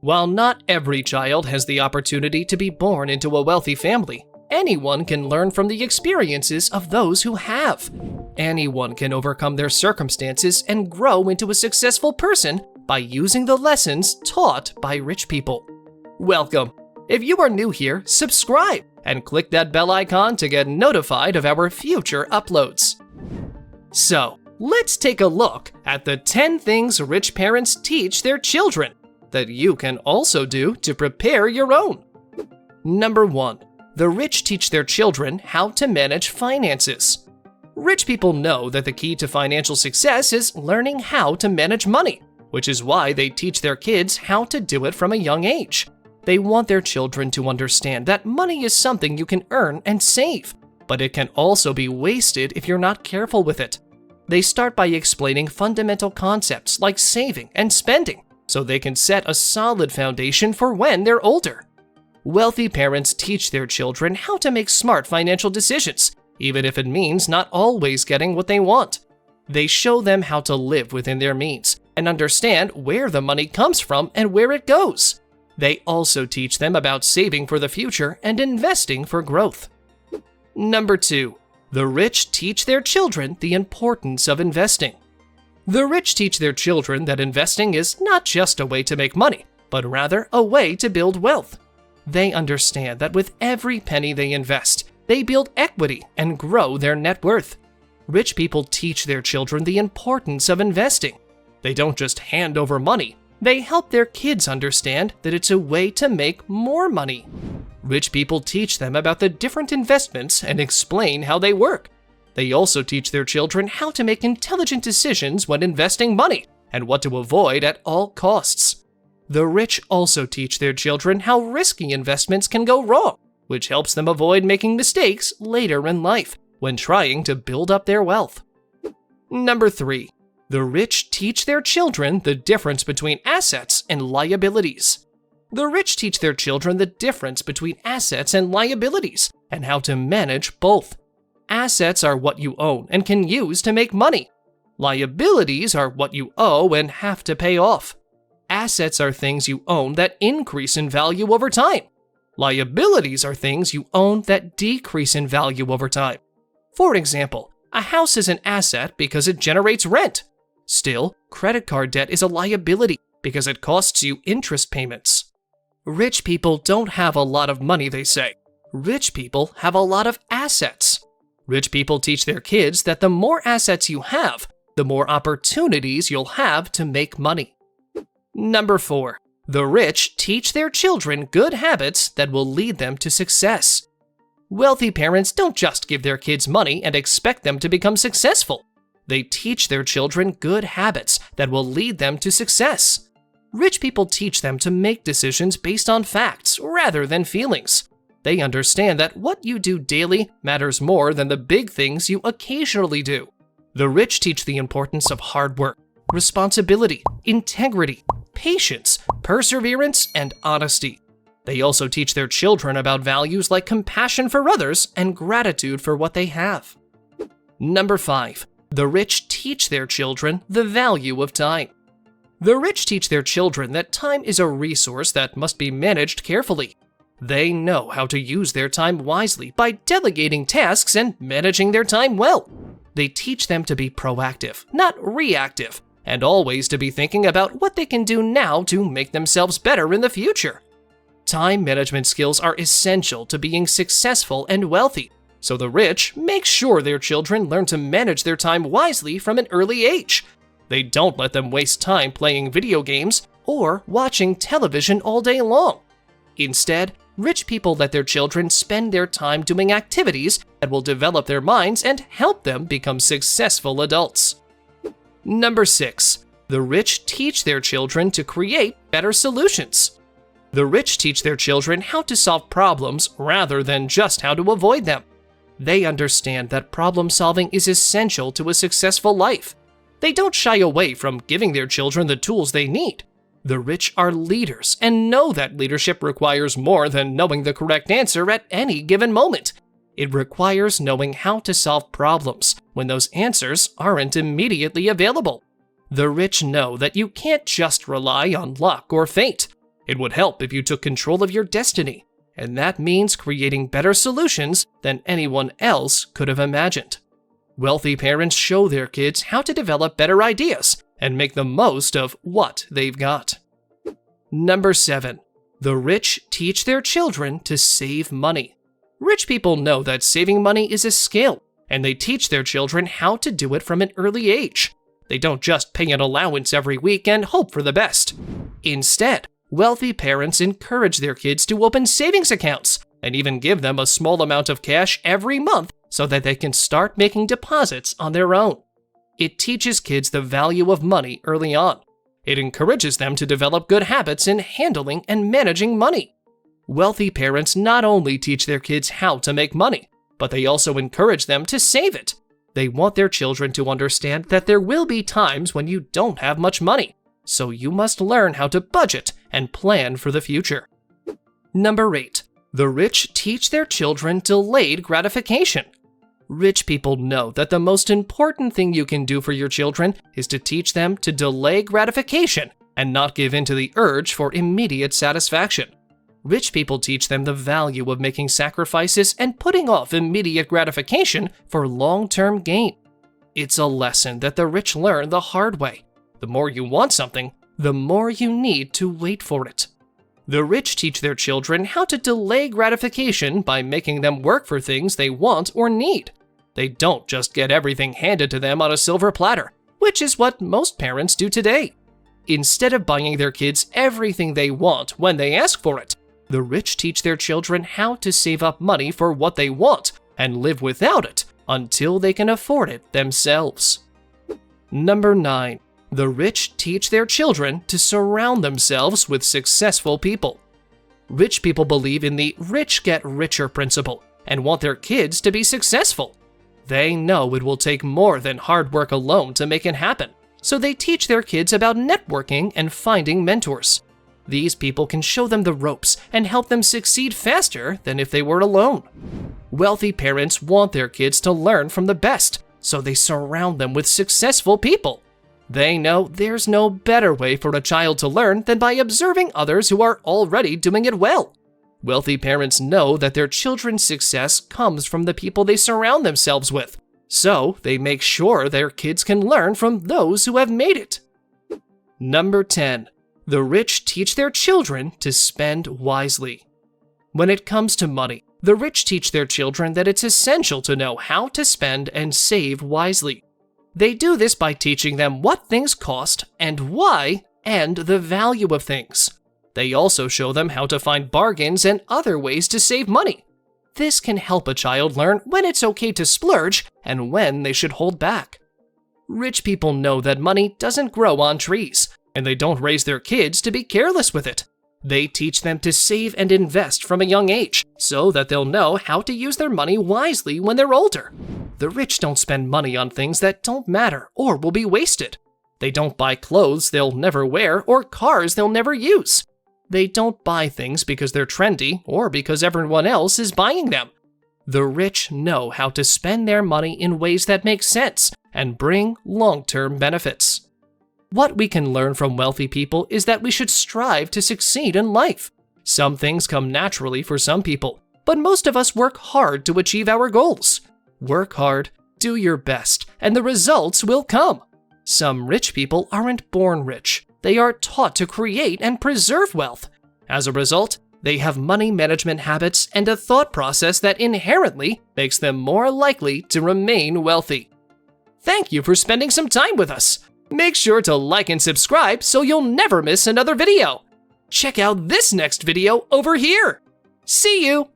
While not every child has the opportunity to be born into a wealthy family, anyone can learn from the experiences of those who have. Anyone can overcome their circumstances and grow into a successful person by using the lessons taught by rich people. Welcome. If you are new here, subscribe and click that bell icon to get notified of our future uploads. So, let's take a look at the 10 things rich parents teach their children that you can also do to prepare your own. Number 1. The rich teach their children how to manage finances. Rich people know that the key to financial success is learning how to manage money, which is why they teach their kids how to do it from a young age. They want their children to understand that money is something you can earn and save, but it can also be wasted if you're not careful with it. They start by explaining fundamental concepts like saving and spending, so they can set a solid foundation for when they're older. Wealthy parents teach their children how to make smart financial decisions, even if it means not always getting what they want. They show them how to live within their means and understand where the money comes from and where it goes. They also teach them about saving for the future and investing for growth. Number 2. The rich teach their children the importance of investing. The rich teach their children that investing is not just a way to make money, but rather a way to build wealth. They understand that with every penny they invest, they build equity and grow their net worth. Rich people teach their children the importance of investing. They don't just hand over money, they help their kids understand that it's a way to make more money. Rich people teach them about the different investments and explain how they work. They also teach their children how to make intelligent decisions when investing money and what to avoid at all costs. The rich also teach their children how risky investments can go wrong, which helps them avoid making mistakes later in life when trying to build up their wealth. Number 3. The rich teach their children the difference between assets and liabilities. The rich teach their children the difference between assets and liabilities and how to manage both. Assets are what you own and can use to make money. Liabilities are what you owe and have to pay off. Assets are things you own that increase in value over time. Liabilities are things you own that decrease in value over time. For example, a house is an asset because it generates rent. Still, credit card debt is a liability because it costs you interest payments. Rich people don't have a lot of money, they say. Rich people have a lot of assets. Rich people teach their kids that the more assets you have, the more opportunities you'll have to make money. Number 4. The rich teach their children good habits that will lead them to success. Wealthy parents don't just give their kids money and expect them to become successful. They teach their children good habits that will lead them to success. Rich people teach them to make decisions based on facts rather than feelings. They understand that what you do daily matters more than the big things you occasionally do. The rich teach the importance of hard work, responsibility, integrity, patience, perseverance, and honesty. They also teach their children about values like compassion for others and gratitude for what they have. Number 5. The rich teach their children the value of time. The rich teach their children that time is a resource that must be managed carefully. They know how to use their time wisely by delegating tasks and managing their time well. They teach them to be proactive, not reactive, and always to be thinking about what they can do now to make themselves better in the future. Time management skills are essential to being successful and wealthy, so the rich make sure their children learn to manage their time wisely from an early age. They don't let them waste time playing video games or watching television all day long. Instead, rich people let their children spend their time doing activities that will develop their minds and help them become successful adults. Number 6. The rich teach their children to create better solutions. The rich teach their children how to solve problems rather than just how to avoid them. They understand that problem solving is essential to a successful life. They don't shy away from giving their children the tools they need. The rich are leaders and know that leadership requires more than knowing the correct answer at any given moment. It requires knowing how to solve problems when those answers aren't immediately available. The rich know that you can't just rely on luck or fate. It would help if you took control of your destiny, and that means creating better solutions than anyone else could have imagined. Wealthy parents show their kids how to develop better ideas and make the most of what they've got. Number 7. The rich teach their children to save money. Rich people know that saving money is a skill, and they teach their children how to do it from an early age. They don't just pay an allowance every week and hope for the best. Instead, wealthy parents encourage their kids to open savings accounts and even give them a small amount of cash every month so that they can start making deposits on their own. It teaches kids the value of money early on. It encourages them to develop good habits in handling and managing money. Wealthy parents not only teach their kids how to make money, but they also encourage them to save it. They want their children to understand that there will be times when you don't have much money, so you must learn how to budget and plan for the future. Number 8. The rich teach their children delayed gratification. Rich people know that the most important thing you can do for your children is to teach them to delay gratification and not give in to the urge for immediate satisfaction. Rich people teach them the value of making sacrifices and putting off immediate gratification for long-term gain. It's a lesson that the rich learn the hard way. The more you want something, the more you need to wait for it. The rich teach their children how to delay gratification by making them work for things they want or need. They don't just get everything handed to them on a silver platter, which is what most parents do today. Instead of buying their kids everything they want when they ask for it, the rich teach their children how to save up money for what they want and live without it until they can afford it themselves. Number 9. The rich teach their children to surround themselves with successful people. Rich people believe in the rich get richer principle and want their kids to be successful. They know it will take more than hard work alone to make it happen, so they teach their kids about networking and finding mentors. These people can show them the ropes and help them succeed faster than if they were alone. Wealthy parents want their kids to learn from the best, so they surround them with successful people. They know there's no better way for a child to learn than by observing others who are already doing it well. Wealthy parents know that their children's success comes from the people they surround themselves with, so they make sure their kids can learn from those who have made it. Number 10. The rich teach their children to spend wisely. When it comes to money, the rich teach their children that it's essential to know how to spend and save wisely. They do this by teaching them what things cost and why, and the value of things. They also show them how to find bargains and other ways to save money. This can help a child learn when it's okay to splurge and when they should hold back. Rich people know that money doesn't grow on trees, and they don't raise their kids to be careless with it. They teach them to save and invest from a young age, so that they'll know how to use their money wisely when they're older. The rich don't spend money on things that don't matter or will be wasted. They don't buy clothes they'll never wear or cars they'll never use. They don't buy things because they're trendy or because everyone else is buying them. The rich know how to spend their money in ways that make sense and bring long-term benefits. What we can learn from wealthy people is that we should strive to succeed in life. Some things come naturally for some people, but most of us work hard to achieve our goals. Work hard, do your best, and the results will come. Some rich people aren't born rich. They are taught to create and preserve wealth. As a result, they have money management habits and a thought process that inherently makes them more likely to remain wealthy. Thank you for spending some time with us. Make sure to like and subscribe so you'll never miss another video. Check out this next video over here. See you!